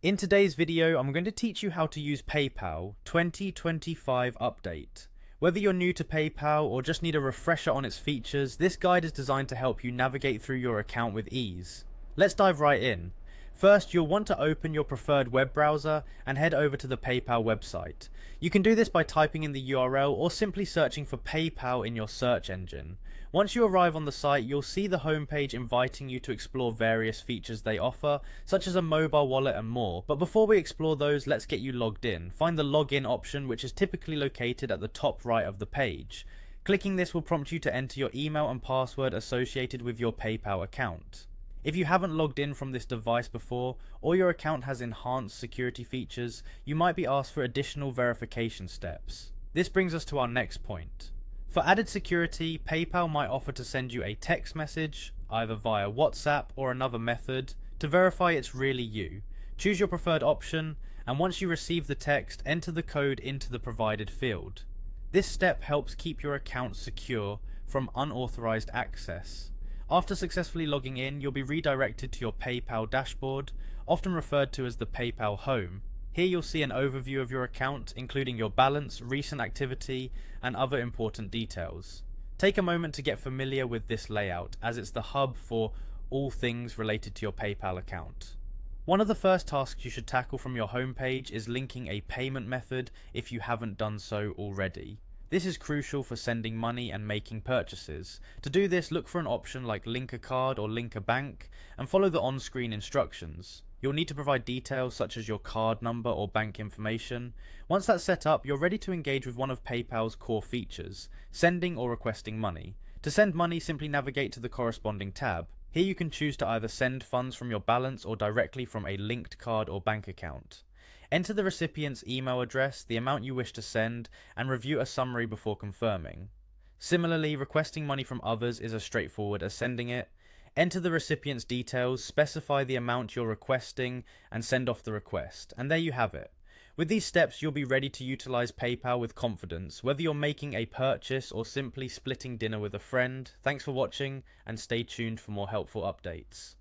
In today's video, I'm going to teach you how to use PayPal 2025 update. Whether you're new to PayPal or just need a refresher on its features, this guide is designed to help you navigate through your account with ease. Let's dive right in. First, you'll want to open your preferred web browser and head over to the PayPal website. You can do this by typing in the URL or simply searching for PayPal in your search engine. Once you arrive on the site, you'll see the homepage inviting you to explore various features they offer, such as a mobile wallet and more. But before we explore those, let's get you logged in. Find the login option, which is typically located at the top right of the page. Clicking this will prompt you to enter your email and password associated with your PayPal account. If you haven't logged in from this device before, or your account has enhanced security features, you might be asked for additional verification steps. This brings us to our next point. For added security, PayPal might offer to send you a text message, either via WhatsApp or another method, to verify it's really you. Choose your preferred option, and once you receive the text, enter the code into the provided field. This step helps keep your account secure from unauthorized access. After successfully logging in, you'll be redirected to your PayPal dashboard, often referred to as the PayPal home. Here you'll see an overview of your account, including your balance, recent activity, and other important details. Take a moment to get familiar with this layout, as it's the hub for all things related to your PayPal account. One of the first tasks you should tackle from your homepage is linking a payment method if you haven't done so already. This is crucial for sending money and making purchases. To do this, look for an option like link a card or link a bank, and follow the on-screen instructions. You'll need to provide details such as your card number or bank information. Once that's set up, you're ready to engage with one of PayPal's core features, sending or requesting money. To send money, simply navigate to the corresponding tab. Here you can choose to either send funds from your balance or directly from a linked card or bank account. Enter the recipient's email address, the amount you wish to send, and review a summary before confirming. Similarly, requesting money from others is as straightforward as sending it. Enter the recipient's details, specify the amount you're requesting, and send off the request. And there you have it. With these steps, you'll be ready to utilize PayPal with confidence, whether you're making a purchase or simply splitting dinner with a friend. Thanks for watching, and stay tuned for more helpful updates.